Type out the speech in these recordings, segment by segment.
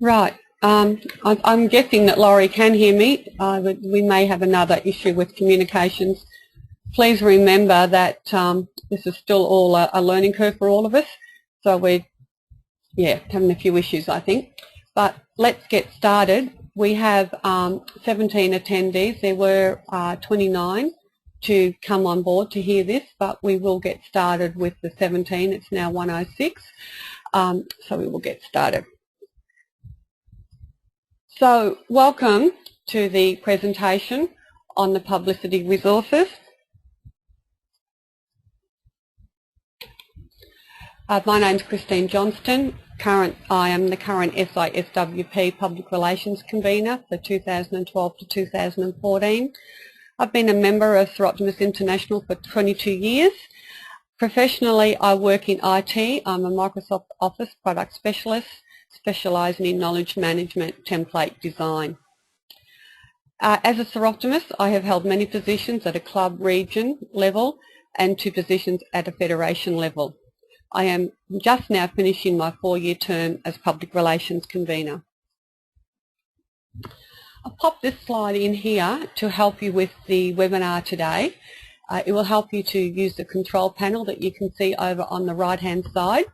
Right. I'm guessing that Laurie can hear me. We may have another issue with communications. Please remember that this is still all a learning curve for all of us. So we're, having a few issues, I think. But let's get started. We have 17 attendees. There were 29 to come on board to hear this, but we will get started with the 17. It's now 1:06, so we will get started. So welcome to the presentation on the publicity resources. My name is Christine Johnston. I am the current SISWP Public Relations Convener for 2012 to 2014. I've been a member of Soroptimist International for 22 years. Professionally, I work in IT. I'm a Microsoft Office product specialist, specialising in knowledge management template design. As a Soroptimist, I have held many positions at a club region level and 2 positions at a federation level. I am just now finishing my 4-year term as Public Relations Convener. I'll pop this slide in here to help you with the webinar today. It will help you to use the control panel that you can see over on the right-hand side.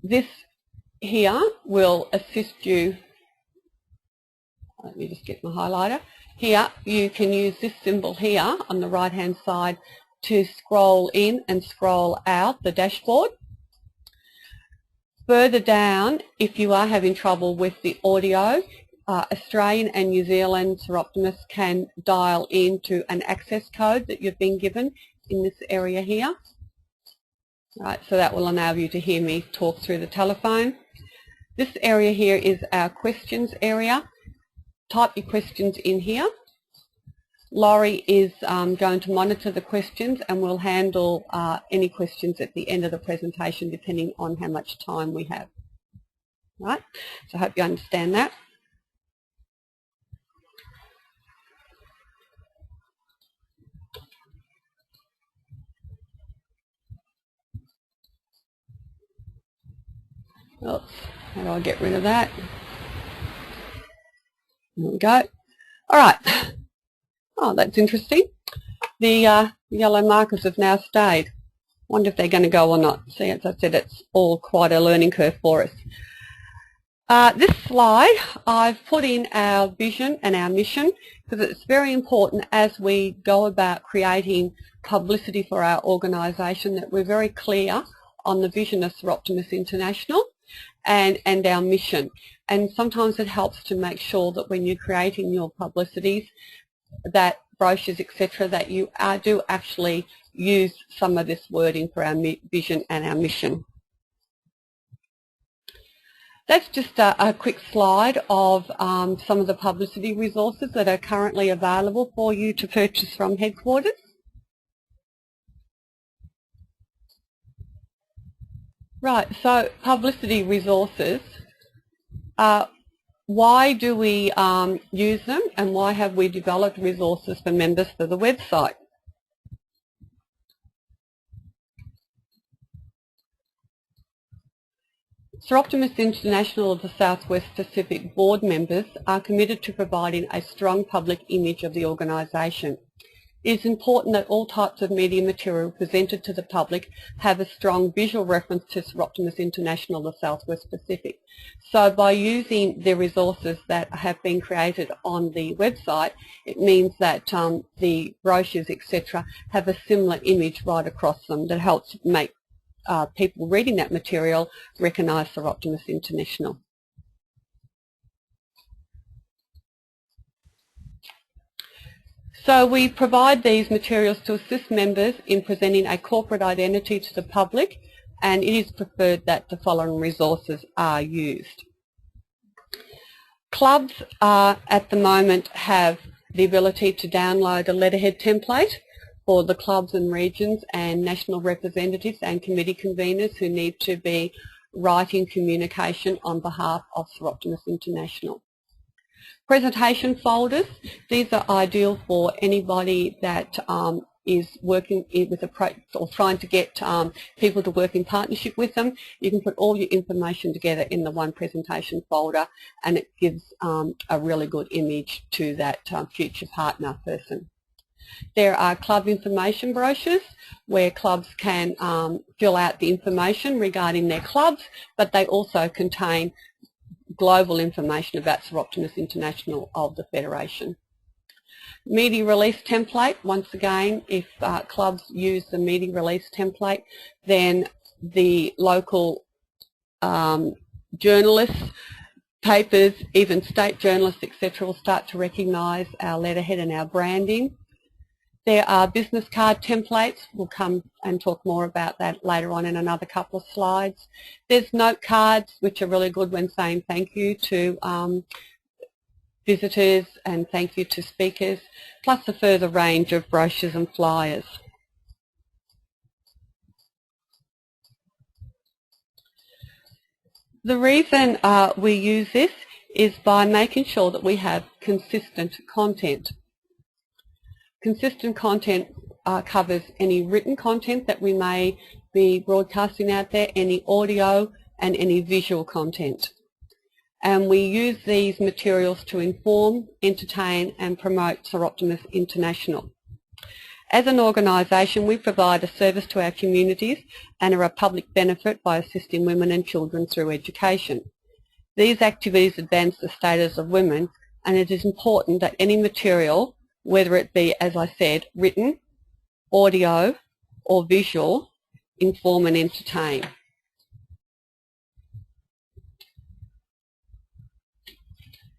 This here will assist you. Let me just get my highlighter. Here you can use this symbol here on the right-hand side to scroll in and scroll out the dashboard. Further down, if you are having trouble with the audio, Australian and New Zealand Soroptimists can dial into an access code that you've been given in this area here. Right, so that will enable you to hear me talk through the telephone. This area here is our questions area. Type your questions in here. Laurie is going to monitor the questions and will handle any questions at the end of the presentation depending on how much time we have. Right, so I hope you understand that. Oops, how do I get rid of that? There we go. All right. Oh, that's interesting. The yellow markers have now stayed. Wonder if they're going to go or not. See, as I said, it's all quite a learning curve for us. This slide, I've put in our vision and our mission because it's very important as we go about creating publicity for our organisation that we're very clear on the vision of Soroptimist International and our mission. And sometimes it helps to make sure that when you're creating your publicities, that brochures, etc., that you do actually use some of this wording for our vision and our mission. That's just a quick slide of some of the publicity resources that are currently available for you to purchase from headquarters. Right, so publicity resources. Why do we use them and why have we developed resources for members for the website? Soroptimist International of the Southwest Pacific board members are committed to providing a strong public image of the organisation. It is important that all types of media material presented to the public have a strong visual reference to Soroptimist International of the Southwest Pacific. So by using the resources that have been created on the website, it means that the brochures, etc., have a similar image right across them that helps make people reading that material recognise Soroptimist International. So we provide these materials to assist members in presenting a corporate identity to the public, and it is preferred that the following resources are used. Clubs at the moment have the ability to download a letterhead template for the clubs and regions and national representatives and committee conveners who need to be writing communication on behalf of Soroptimist International. Presentation folders, these are ideal for anybody that is working with or trying to get people to work in partnership with them, you can put all your information together in the one presentation folder, and it gives a really good image to that future partner person. There are club information brochures where clubs can fill out the information regarding their clubs, but they also contain global information about Soroptimist International of the Federation. Media release template, once again, if clubs use the media release template, then the local journalists, papers, even state journalists, etc. will start to recognise our letterhead and our branding. There are business card templates. We'll come and talk more about that later on in another couple of slides. There's note cards, which are really good when saying thank you to visitors and thank you to speakers, plus a further range of brochures and flyers. The reason we use this is by making sure that we have consistent content. Consistent content covers any written content that we may be broadcasting out there, any audio and any visual content. And we use these materials to inform, entertain and promote Soroptimist International. As an organisation, we provide a service to our communities and are a public benefit by assisting women and children through education. These activities advance the status of women, and it is important that any material, whether it be, as I said, written, audio or visual, inform and entertain.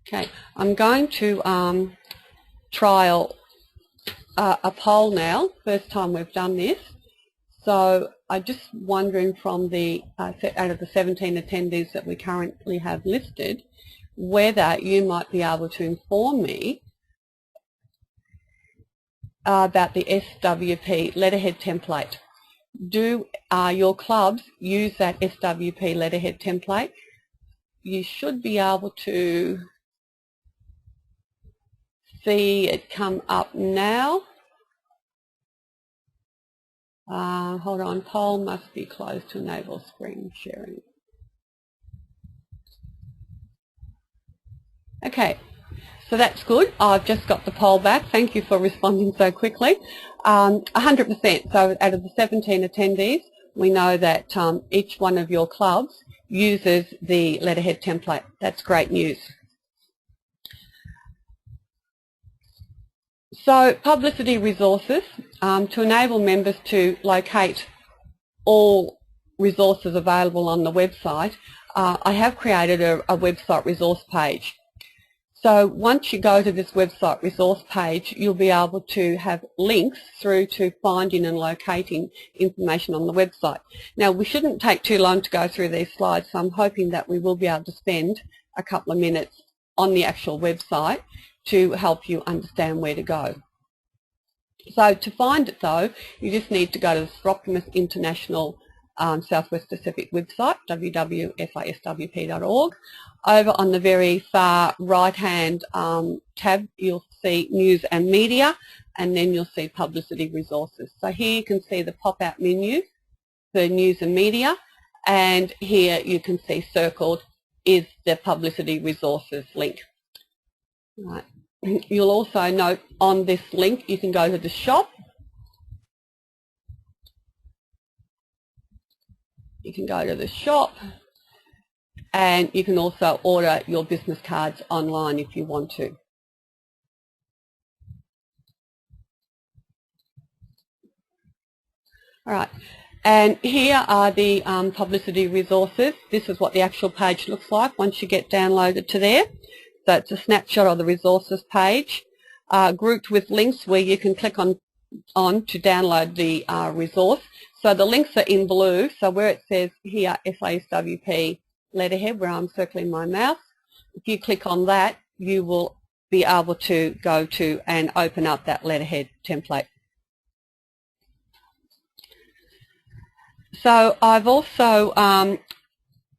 Okay, I'm going to trial a poll now, first time we've done this. So I'm just wondering from the, out of the 17 attendees that we currently have listed, whether you might be able to inform me about the SWP letterhead template. Do your clubs use that SWP letterhead template? You should be able to see it come up now. Hold on, poll must be closed to enable screen sharing. Okay, so that's good. I've just got the poll back. Thank you for responding so quickly. 100%. So out of the 17 attendees, we know that each one of your clubs uses the letterhead template. That's great news. So publicity resources, to enable members to locate all resources available on the website, I have created a website resource page. So once you go to this website resource page, you'll be able to have links through to finding and locating information on the website. Now, we shouldn't take too long to go through these slides, so I'm hoping that we will be able to spend a couple of minutes on the actual website to help you understand where to go. So to find it though, you just need to go to the Soroptimist International Southwest Pacific website, www.siswp.org. Over on the very far right-hand tab, you'll see News and Media, and then you'll see Publicity Resources. So here you can see the pop-out menu for News and Media, and here you can see circled is the Publicity Resources link. Right. You'll also note on this link you can go to the shop. You can go to the shop, and you can also order your business cards online if you want to. All right, and here are the publicity resources. This is what the actual page looks like once you get downloaded to there. So it's a snapshot of the resources page, grouped with links where you can click on to download the resource. So the links are in blue, so where it says here SISWP letterhead, where I'm circling my mouse, if you click on that, you will be able to go to and open up that letterhead template. So I've also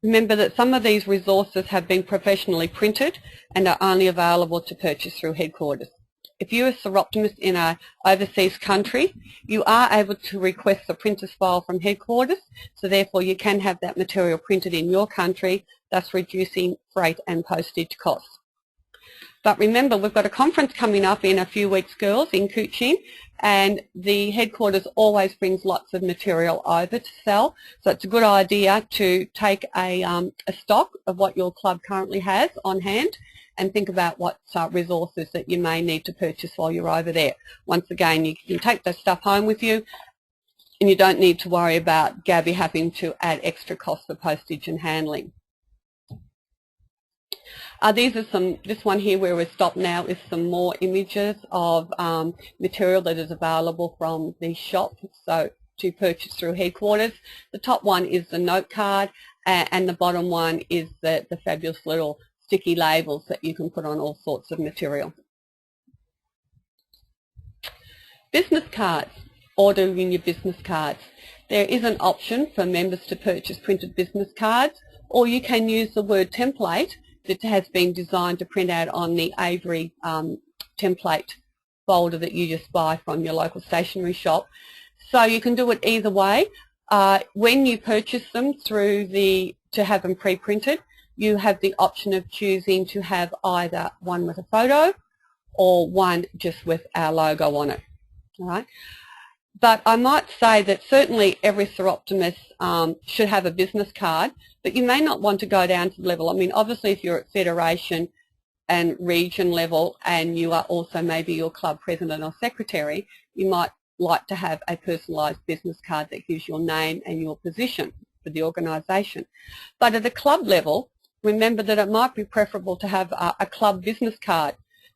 remember that some of these resources have been professionally printed and are only available to purchase through headquarters. if you're a Soroptimist in an overseas country, you are able to request a printer's file from headquarters, so therefore you can have that material printed in your country, thus reducing freight and postage costs. But remember, we've got a conference coming up in a few weeks, girls, in Kuching, and the headquarters always brings lots of material over to sell, so it's a good idea to take a stock of what your club currently has on hand and think about what resources that you may need to purchase while you're over there. Once again, you can take that stuff home with you, and you don't need to worry about Gabby having to add extra costs for postage and handling. These are this one here where we're stopped now is some more images of material that is available from the shop, so to purchase through headquarters. The top one is the note card, and the bottom one is the fabulous little sticky labels that you can put on all sorts of material. Business cards, ordering your business cards. There is an option for members to purchase printed business cards, or you can use the Word template that has been designed to print out on the Avery template folder that you just buy from your local stationery shop. So you can do it either way. When you purchase them to have them pre-printed, you have the option of choosing to have either one with a photo or one just with our logo on it. All right? But I might say that certainly every Soroptimist should have a business card, but you may not want to go down to the level. I mean, obviously if you're at federation and region level and you are also maybe your club president or secretary, you might like to have a personalised business card that gives your name and your position for the organisation. But at a club level, remember that it might be preferable to have a club business card.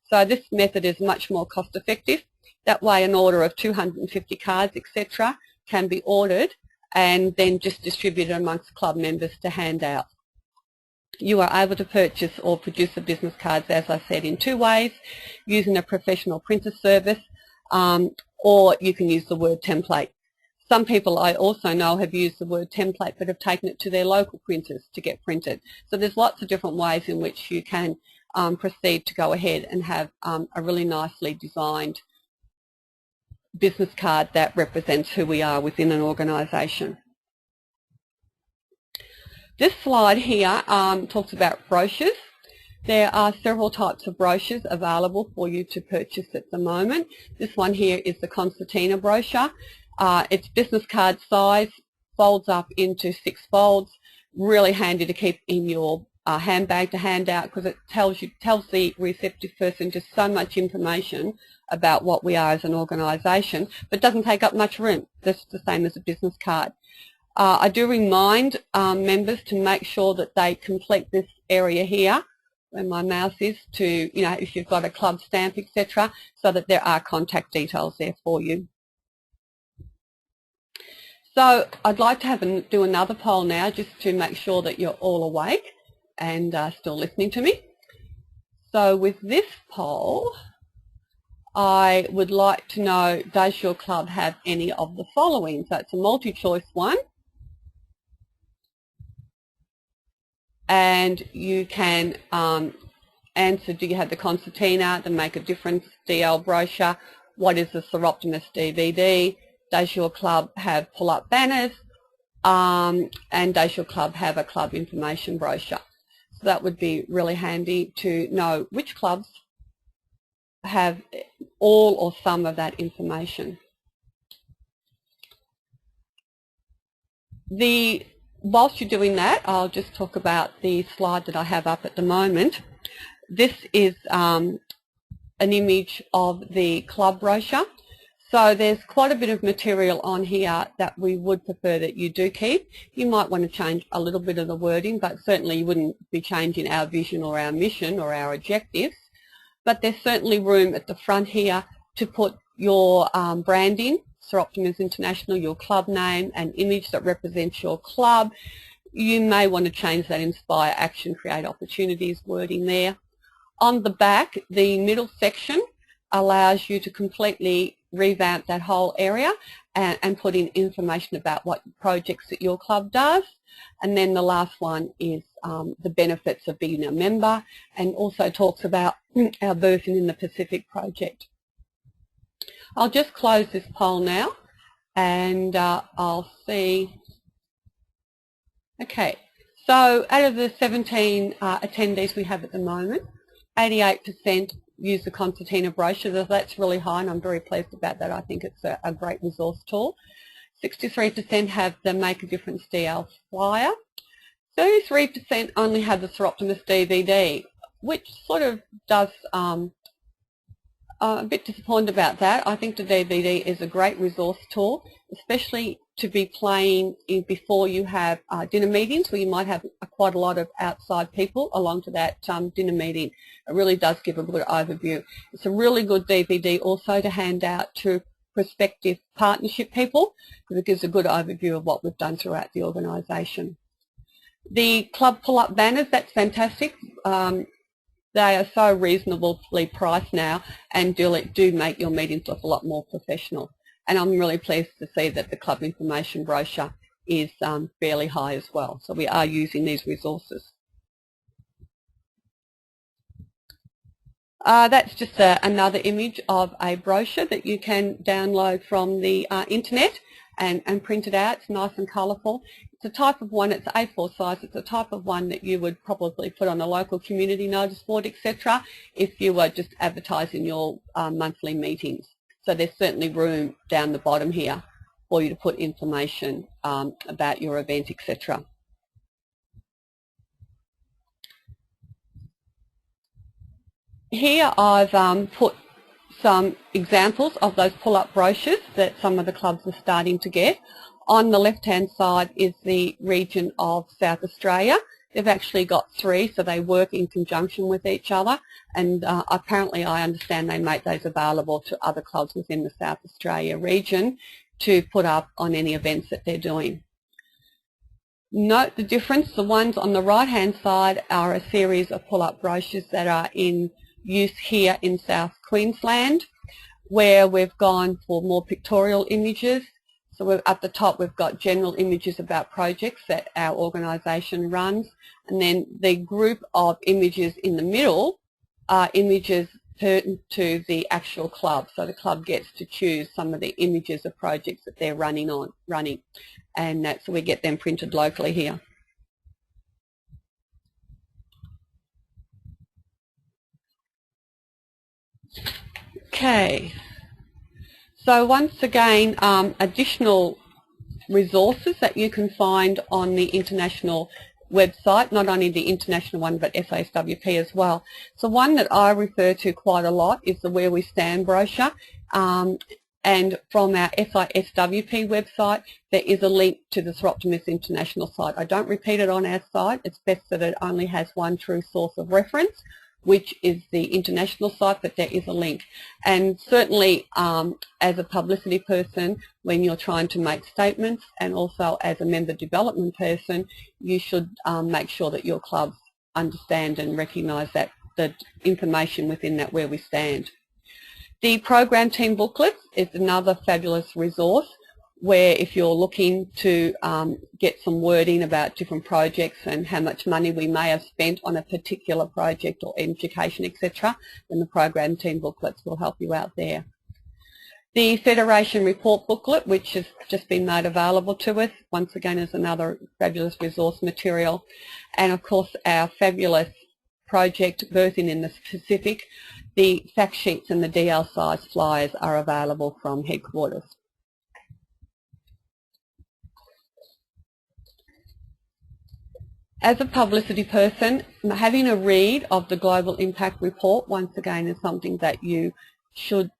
So this method is much more cost effective. That way an order of 250 cards, etc. can be ordered and then just distributed amongst club members to hand out. You are able to purchase or produce the business cards, as I said, in two ways, using a professional printer service, or you can use the Word template. Some people I also know have used the Word template but have taken it to their local printers to get printed. So there's lots of different ways in which you can proceed to go ahead and have a really nicely designed business card that represents who we are within an organisation. This slide here talks about brochures. There are several types of brochures available for you to purchase at the moment. This one here is the concertina brochure. It's business card size, folds up into 6 folds, really handy to keep in your handbag to hand out because it tells the receptive person just so much information about what we are as an organisation, but doesn't take up much room. That's the same as a business card. I do remind members to make sure that they complete this area here, where my mouse is, to, you know, if you've got a club stamp, etc., so that there are contact details there for you. So I'd like to do another poll now just to make sure that you're all awake and still listening to me. So with this poll, I would like to know, does your club have any of the following? So it's a multi-choice one. And you can answer, do you have the concertina, the Make a Difference DL brochure? What is the Soroptimist DVD? Does your club have pull-up banners? And does your club have a club information brochure? So that would be really handy to know which clubs have all or some of that information. Whilst you're doing that, I'll just talk about the slide that I have up at the moment. This is an image of the club brochure. So there's quite a bit of material on here that we would prefer that you do keep. You might want to change a little bit of the wording, but certainly you wouldn't be changing our vision or our mission or our objectives. But there's certainly room at the front here to put your branding, Soroptimist International, your club name, an image that represents your club. You may want to change that Inspire Action, Create Opportunities wording there. On the back, the middle section allows you to completely revamp that whole area and put in information about what projects that your club does. And then the last one is the benefits of being a member, and also talks about our Birthing in the Pacific project. I'll just close this poll now, and I'll see. Okay, so out of the 17 attendees we have at the moment, 88% use the concertina brochure. So that's really high, and I'm very pleased about that. I think it's a great resource tool. 63% have the Make a Difference DL flyer. 33% only have the Soroptimist DVD, which sort of does a bit disappointed about that. I think the DVD is a great resource tool, especially to be playing before you have dinner meetings, where you might have quite a lot of outside people along to that dinner meeting. It really does give a good overview. It's a really good DVD also to hand out to prospective partnership people, because it gives a good overview of what we've done throughout the organisation. The club pull-up banners, that's fantastic. They are so reasonably priced now, and do make your meetings look a lot more professional. And I'm really pleased to see that the club information brochure is fairly high as well. So we are using these resources. That's just another image of a brochure that you can download from the internet and print it out. It's nice and colourful. It's a type of one, it's A4 size, it's a type of one that you would probably put on a local community notice board, etc., if you were just advertising your monthly meetings. So there's certainly room down the bottom here for you to put information about your event, etc. Here I've put some examples of those pull-up brochures that some of the clubs are starting to get. On the left-hand side is the region of South Australia. They've actually got 3, so they work in conjunction with each other, and apparently I understand they make those available to other clubs within the South Australia region to put up on any events that they're doing. Note the difference. The ones on the right-hand side are a series of pull-up brochures that are in use here in South Queensland, where we've gone for more pictorial images. So at the top we've got general images about projects that our organisation runs, and then the group of images in the middle are images pertinent to the actual club. So the club gets to choose some of the images of projects that they're running, and so we get them printed locally here. Okay. So once again, additional resources that you can find on the international website, not only the international one but SISWP as well. So one that I refer to quite a lot is the Where We Stand brochure, and from our SISWP website there is a link to the Soroptimist International site. I don't repeat it on our site. It's best that it only has one true source of reference, which is the international site, but there is a link. And certainly as a publicity person, when you're trying to make statements, and also as a member development person, you should make sure that your clubs understand and recognise that the information within that Where We Stand. The program team booklet is another fabulous resource, where if you're looking to get some wording about different projects and how much money we may have spent on a particular project or education, etc., then the program team booklets will help you out there. The Federation report booklet, which has just been made available to us, once again is another fabulous resource material. And of course our fabulous project Birthing in the Pacific, the fact sheets and the DL size flyers are available from headquarters. As a publicity person, having a read of the Global Impact Report, once again, is something that you should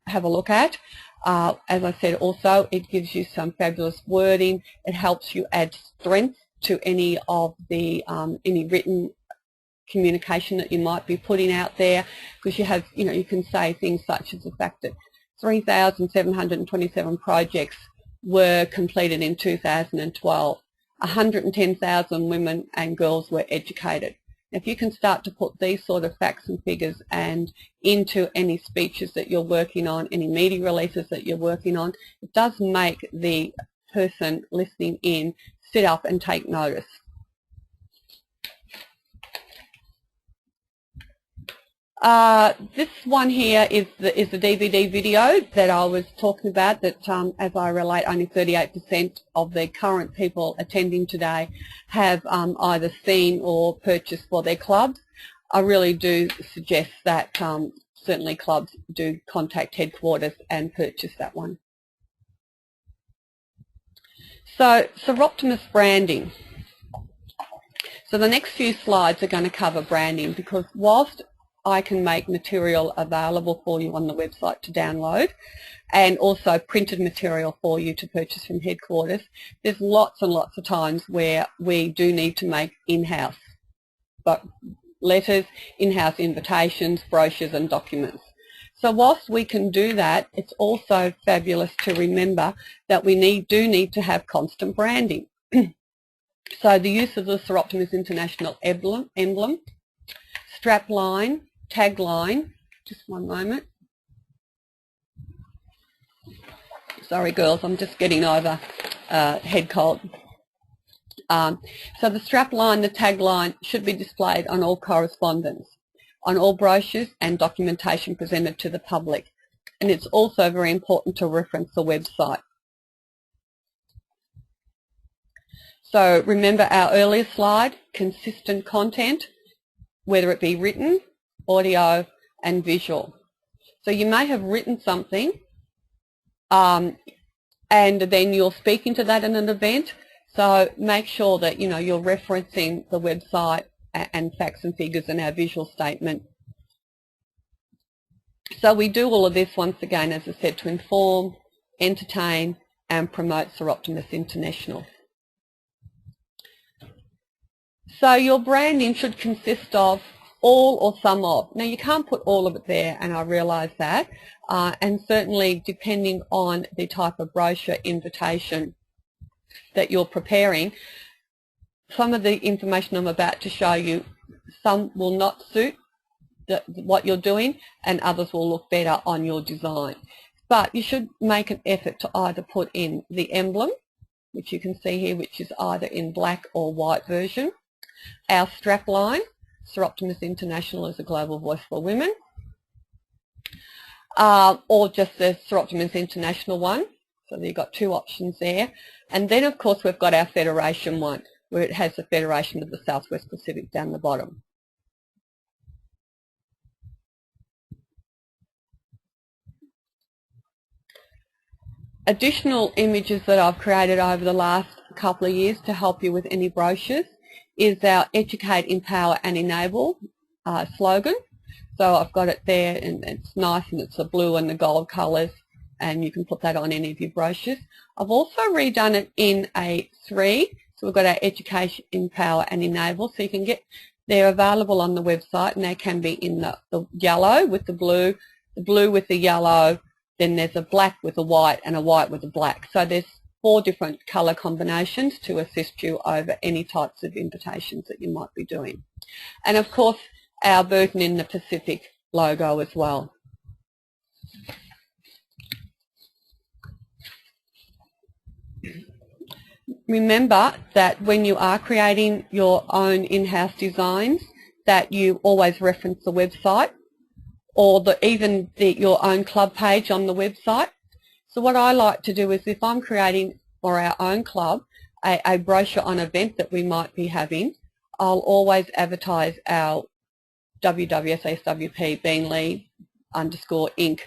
have a look at. As I said, also, it gives you some fabulous wording. It helps you add strength to any of the any written communication that you might be putting out there, because you have, you can say things such as the fact that 3,727 projects were completed in 2012. 110,000 women and girls were educated. If you can start to put these sort of facts and figures and into any speeches that you're working on, any media releases that you're working on, it does make the person listening in sit up and take notice. This one here is the DVD video that I was talking about, that as I relate, only 38% of the current people attending today have either seen or purchased for their clubs. I really do suggest that certainly clubs do contact headquarters and purchase that one. So, Soroptimist branding. So the next few slides are going to cover branding, because whilst I can make material available for you on the website to download, and also printed material for you to purchase from headquarters, there's lots and lots of times where we do need to make in-house letters, in-house invitations, brochures and documents. So whilst we can do that, it's also fabulous to remember that we do need to have constant branding. So the use of the Soroptimist International emblem, strap line, tagline, just one moment. Sorry girls, I'm just getting over head cold. So the strap line, the tagline should be displayed on all correspondence, on all brochures and documentation presented to the public. And it's also very important to reference the website. So remember our earlier slide, consistent content, whether it be written, audio and visual. So you may have written something and then you're speaking to that in an event, so make sure that you're referencing the website and facts and figures in our visual statement. So we do all of this, once again, as I said, to inform, entertain and promote Soroptimist International. So your branding should consist of all or some of. Now you can't put all of it there, and I realise that, and certainly depending on the type of brochure invitation that you're preparing, some of the information I'm about to show you, some will not suit what you're doing and others will look better on your design. But you should make an effort to either put in the emblem, which you can see here, which is either in black or white version, our strap line, Soroptimist International is a global voice for women, or just the Soroptimist International one. So you've got two options there. And then of course we've got our Federation one, where it has the Federation of the Southwest Pacific down the bottom. Additional images that I've created over the last couple of years to help you with any brochures is our Educate, Empower and Enable slogan. So I've got it there, and it's nice, and it's the blue and the gold colours, and you can put that on any of your brochures. I've also redone it in a 3, so we've got our Education, Empower and Enable, so you can get, they're available on the website, and they can be in the yellow with the blue with the yellow, then there's a black with a white and a white with a black. So there's 4 different colour combinations to assist you over any types of invitations that you might be doing. And of course our Burton in the Pacific logo as well. Remember that when you are creating your own in-house designs, that you always reference the website, or even your own club page on the website. So what I like to do is, if I'm creating for our own club a brochure on an event that we might be having, I'll always advertise our SISWP Beanley _Inc.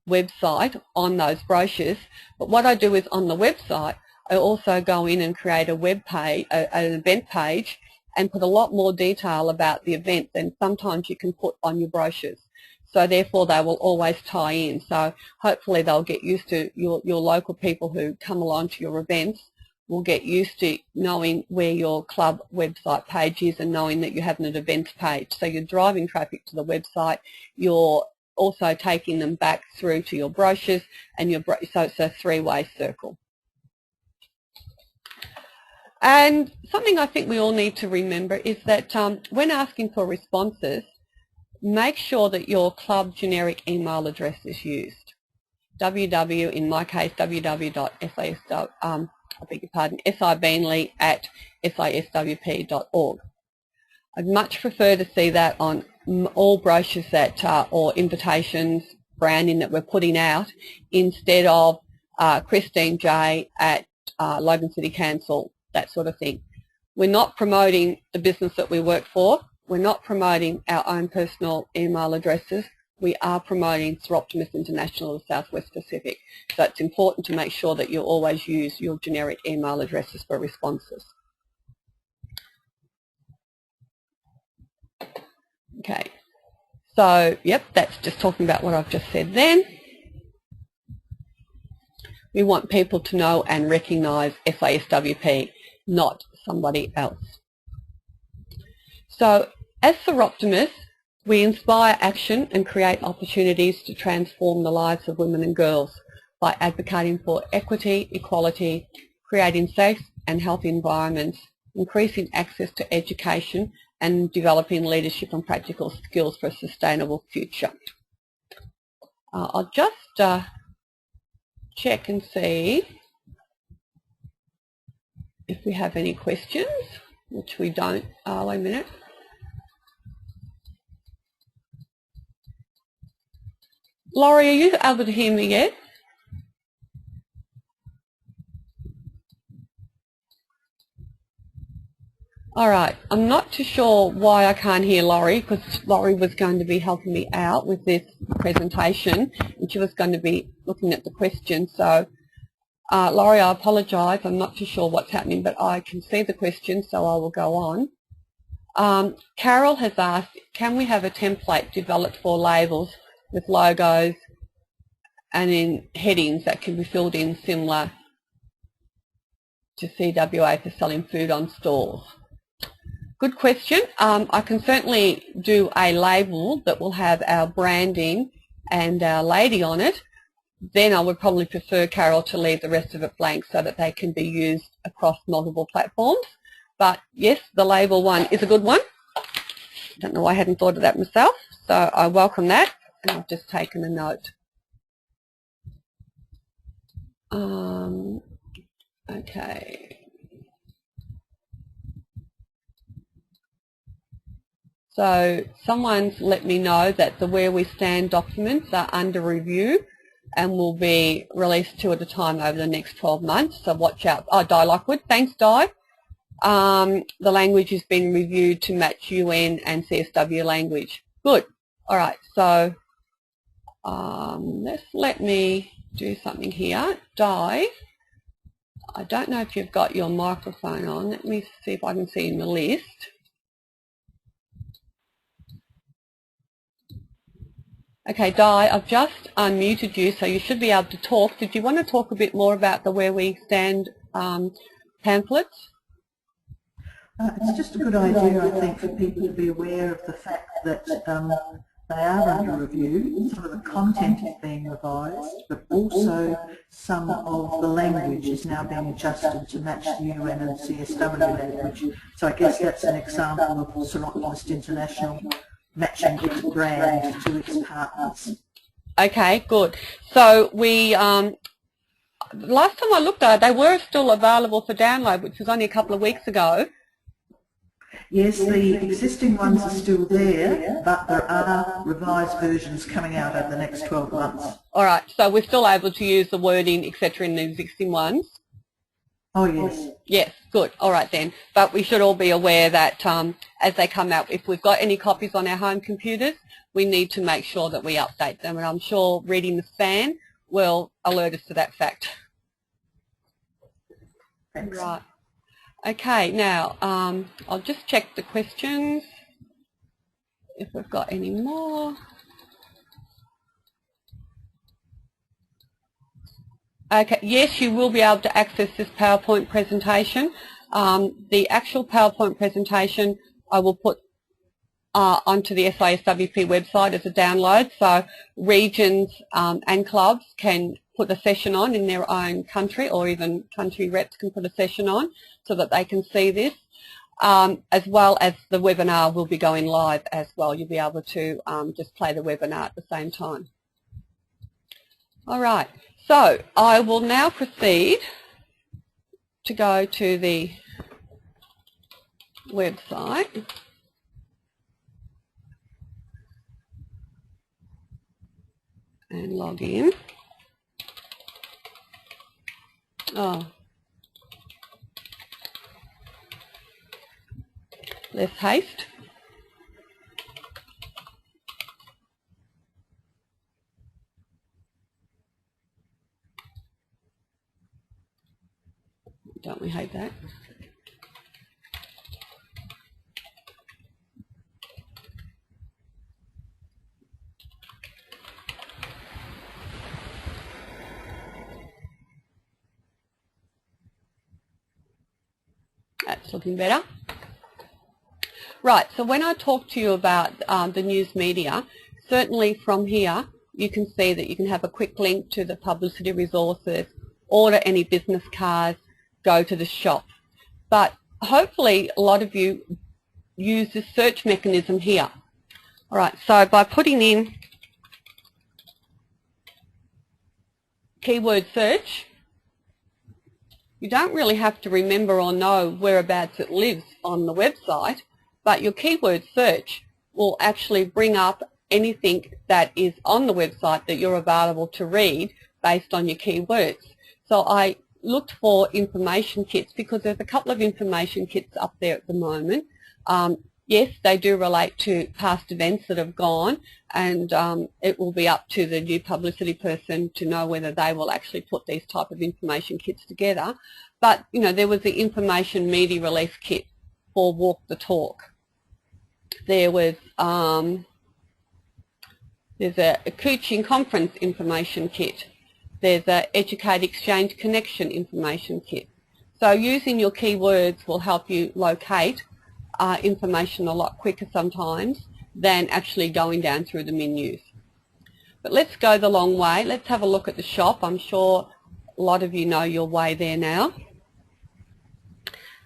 website on those brochures. But what I do is, on the website, I also go in and create a web page, an event page, and put a lot more detail about the event than sometimes you can put on your brochures. So therefore they will always tie in. So hopefully they'll get used to, your local people who come along to your events will get used to knowing where your club website page is and knowing that you have an events page. So you're driving traffic to the website, you're also taking them back through to your brochures, and so it's a 3-way circle. And something I think we all need to remember is that when asking for responses, make sure that your club generic email address is used. in my case, sibeanley@siswp.org. I'd much prefer to see that on all brochures that or invitations, branding that we're putting out, instead of Christine J at Logan City Council, that sort of thing. We're not promoting the business that we work for. We're not promoting our own personal email addresses. We are promoting Soroptimist International of the Southwest Pacific. So it's important to make sure that you always use your generic email addresses for responses. Okay, so yep, that's just talking about what I've just said then. We want people to know and recognise SISWP, not somebody else. So as Soroptimists, we inspire action and create opportunities to transform the lives of women and girls by advocating for equity, equality, creating safe and healthy environments, increasing access to education, and developing leadership and practical skills for a sustainable future. I'll just check and see if we have any questions, which we don't. Wait a minute. Laurie, are you able to hear me yet? All right, I'm not too sure why I can't hear Laurie, because Laurie was going to be helping me out with this presentation and she was going to be looking at the questions. So Laurie, I apologise, I'm not too sure what's happening, but I can see the question, so I will go on. Carol has asked, can we have a template developed for labels with logos and in headings that can be filled in similar to CWA for selling food on stores? Good question. I can certainly do a label that will have our branding and our lady on it. Then I would probably prefer, Carol, to leave the rest of it blank so that they can be used across multiple platforms. But yes, the label one is a good one. I don't know why I hadn't thought of that myself, so I welcome that, and I've just taken a note. Okay. So someone's let me know that the Where We Stand documents are under review and will be released 2 at a time over the next 12 months. So watch out. Oh, Di Lockwood, thanks, Di. The language has been reviewed to match UN and CSW language. Good. All right. So let me do something here. Di, I don't know if you've got your microphone on. Let me see if I can see in the list. Okay, Di, I've just unmuted you, so you should be able to talk. Did you want to talk a bit more about the Where We Stand pamphlets? It's just a good idea, I think, for people to be aware of the fact that they are under review. Some of the content is being revised, but also some of the language is now being adjusted to match the UN and CSW language. So I guess that's an example of Soroptimist International matching its brand to its partners. Okay, good. So we, last time I looked at it, they were still available for download, which was only a couple of weeks ago. Yes, the existing ones are still there, but there are revised versions coming out over the next 12 months. All right, so we're still able to use the wording, etc., in the existing ones? Oh, yes. Yes, good. All right then. But we should all be aware that as they come out, if we've got any copies on our home computers, we need to make sure that we update them. And I'm sure Reading the Span will alert us to that fact. Thanks. Right. Okay, now I'll just check the questions, if we've got any more. Okay, yes, you will be able to access this PowerPoint presentation. The actual PowerPoint presentation I will put onto the SISWP website as a download, so regions and clubs can put a session on in their own country, or even country reps can put a session on so that they can see this, as well as the webinar will be going live as well. You'll be able to just play the webinar at the same time. All right, so I will now proceed to go to the website. and log in. Oh, less haste. Don't we hate that? That's looking better. Right, so when I talk to you about the news media, certainly from here you can see that you can have a quick link to the publicity resources, order any business cards, go to the shop. But hopefully a lot of you use this search mechanism here. All right, so by putting in keyword search, you don't really have to remember or know whereabouts it lives on the website, but your keyword search will actually bring up anything that is on the website that you're available to read based on your keywords. So I looked for information kits because there's a couple of information kits up there at the moment. Yes, they do relate to past events that have gone, and it will be up to the new publicity person to know whether they will actually put these type of information kits together. But, you know, there was the information media release kit for Walk the Talk. There was there's a coaching conference information kit. There's a Educate Exchange Connection information kit. So using your keywords will help you locate information a lot quicker sometimes than actually going down through the menus. But let's go the long way. Let's have a look at the shop. I'm sure a lot of you know your way there now.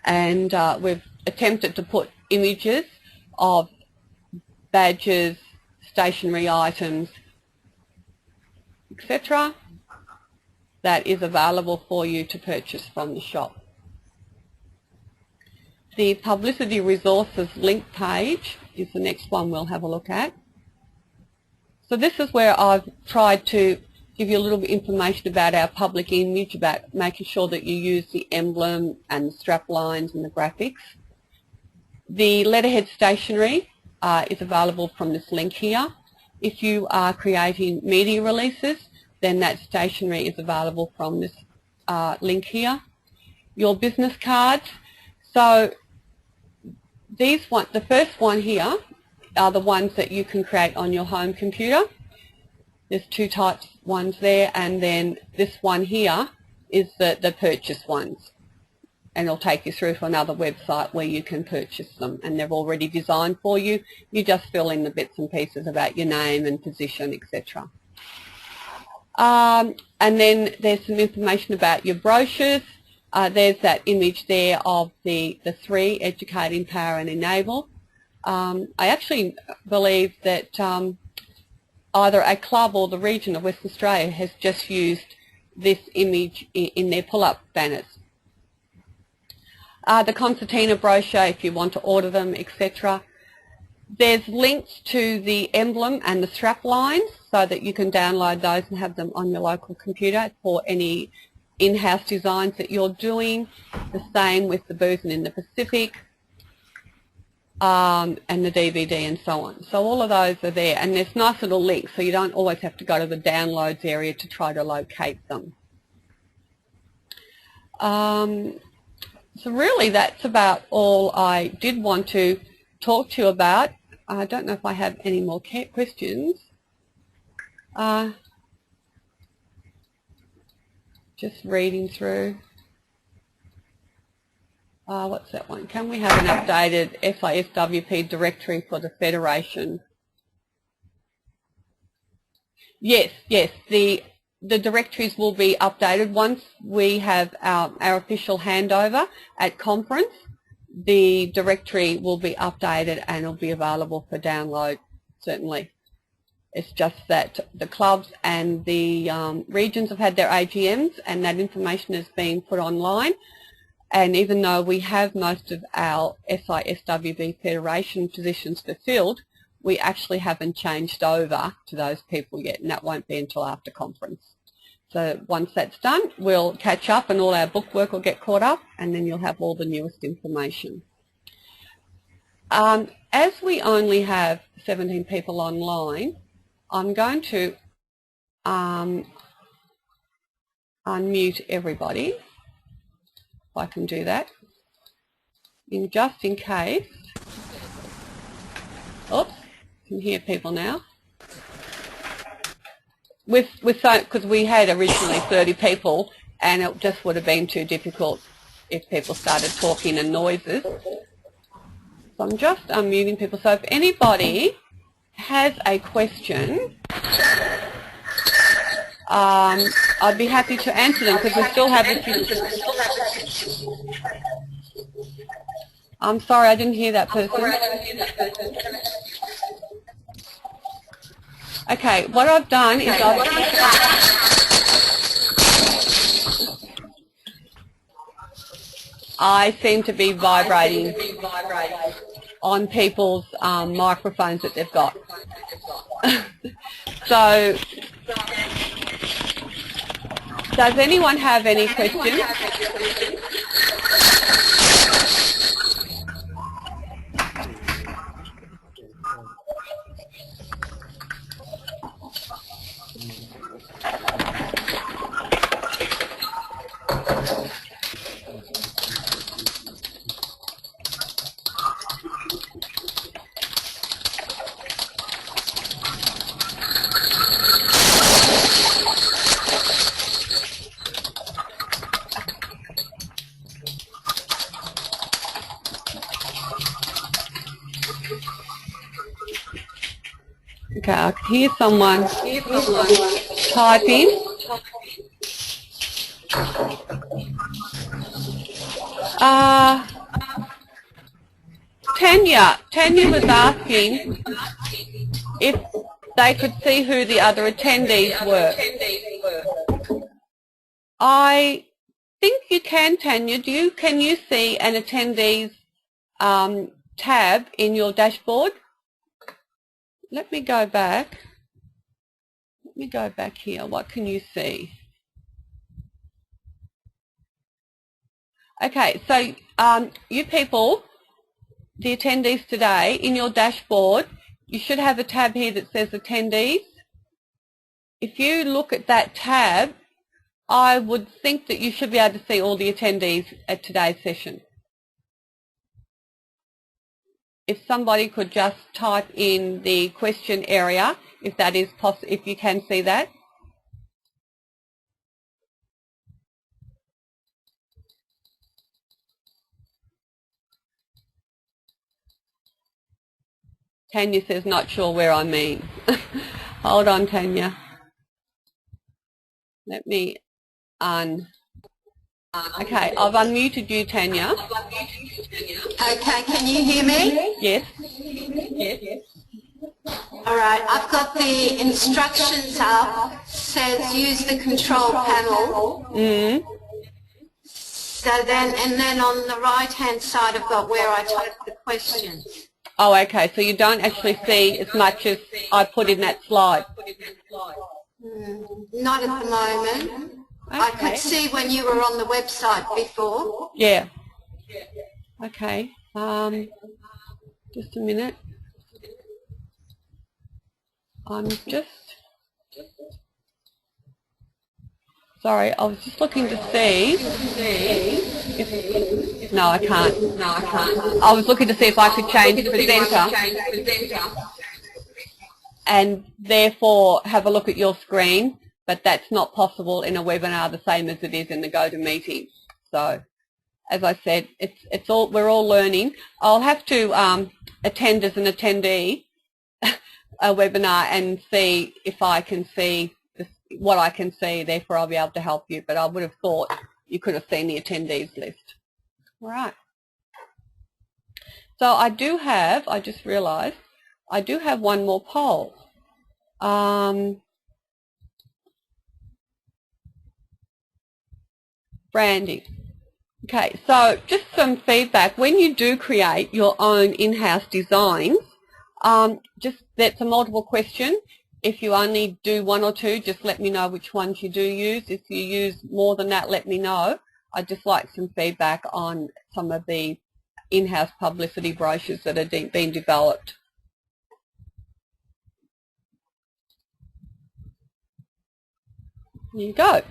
And we've attempted to put images of badges, stationery items, etc. that is available for you to purchase from the shop. The publicity resources link page is the next one we'll have a look at. So this is where I've tried to give you a little bit of information about our public image, about making sure that you use the emblem and the strap lines and the graphics. The letterhead stationery is available from this link here. If you are creating media releases, then that stationery is available from this link here. Your business cards. So the first one here are the ones that you can create on your home computer. There's two types ones there, and then this one here is the purchase ones. And it'll take you through to another website where you can purchase them, and they're already designed for you. You just fill in the bits and pieces about your name and position, etc. And then there's some information about your brochures. There's that image there of the three: educate, empower and enable. I actually believe that either a club or the region of Western Australia has just used this image in their pull-up banners. The concertina brochure, if you want to order them, etc. There's links to the emblem and the strap lines so that you can download those and have them on your local computer for any in-house designs that you're doing. The same with the Boozing in the Pacific and the DVD and so on. So all of those are there, and there's nice little links, so you don't always have to go to the downloads area to try to locate them. So really that's about all I did want to talk to you about. I don't know if I have any more questions. Just reading through. What's that one? Can we have an updated SISWP directory for the Federation? Yes, the directories will be updated once we have our official handover at conference. The directory will be updated and it'll be available for download, certainly. It's just that the clubs and the regions have had their AGMs and that information is being put online. And even though we have most of our SISWP Federation positions fulfilled, we actually haven't changed over to those people yet, and that won't be until after conference. So once that's done, we'll catch up and all our bookwork will get caught up, and then you'll have all the newest information. As we only have 17 people online, I'm going to unmute everybody, if I can do that, just in case. Oops, I can hear people now. Because we had originally 30 people, and it just would have been too difficult if people started talking and noises. So I'm just unmuting people. So if anybody has a question, I'd be happy to answer them, because we still have a few. I'm sorry, I didn't hear that person. Okay, what I've done is I seem to be vibrating on people's microphones that they've got. So, does anyone have any questions? Okay, I can hear someone typing. Tanya was asking if they could see who the other attendees were. I think you can, Tanya. Can you see an attendees tab in your dashboard? Let me go back. Let me go back here. What can you see? Okay, so you people, the attendees today, in your dashboard, you should have a tab here that says attendees. If you look at that tab, I would think that you should be able to see all the attendees at today's session. If somebody could just type in the question area, if that is possible, if you can see that. Tanya says, not sure where I mean. Hold on, Tanya. Let me Okay, I've unmuted you, Tanya. Okay, can you hear me? Yes. Yes. All right, I've got the instructions up. Says use the control panel. So then on the right-hand side, I've got where I type the questions. Oh, okay. So you don't actually see as much as I put in that slide. Not at the moment. Okay. I could see when you were on the website before. Yeah. Okay. Just a minute. I'm just... Sorry, I was just looking to see if... No, I can't. I was looking to see if I could change presenter and therefore have a look at your screen, but that's not possible in a webinar the same as it is in the GoToMeeting. So, as I said, we're all learning. I'll have to attend as an attendee a webinar and see if I can see what I can see, therefore I'll be able to help you, but I would have thought you could have seen the attendees list. All right. So I just realised, I do have one more poll. Branding. Okay, so just some feedback. When you do create your own in-house designs, Just that's a multiple question. If you only do one or two, just let me know which ones you do use. If you use more than that, let me know. I'd just like some feedback on some of the in-house publicity brochures that are being developed. There you go.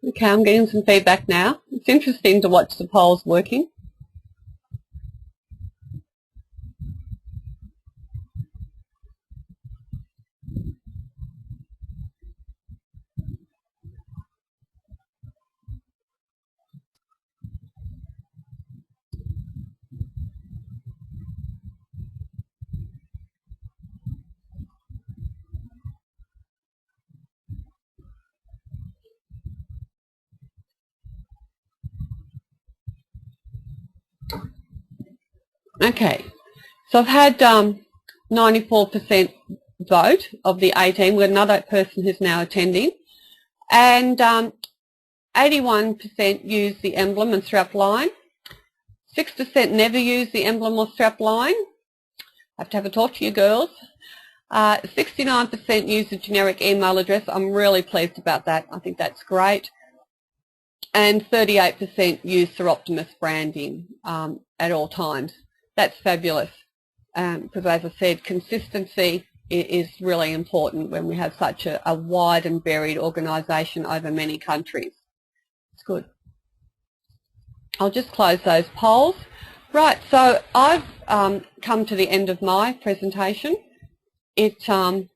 Okay, I'm getting some feedback now. It's interesting to watch the polls working. Okay, so I've had 94% vote of the 18. We've got another person who's now attending, and 81% use the emblem and strap line. 6% never use the emblem or strap line. I have to have a talk to you girls. 69% use the generic email address. I'm really pleased about that. I think that's great. And 38% use Soroptimist branding at all times. That's fabulous because, as I said, consistency is really important when we have such a wide and varied organisation over many countries. It's good. I'll just close those polls. Right, so I've come to the end of my presentation. It was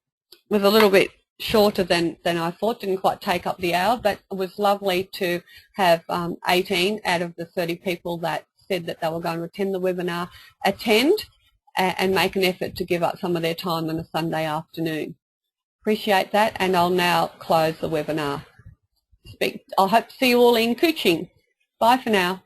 a little bit shorter than I thought, didn't quite take up the hour, but it was lovely to have 18 out of the 30 people that said that they were going to attend the webinar attend and make an effort to give up some of their time on a Sunday afternoon. Appreciate that, and I'll now close the webinar. I hope to see you all in Kuching. Bye for now.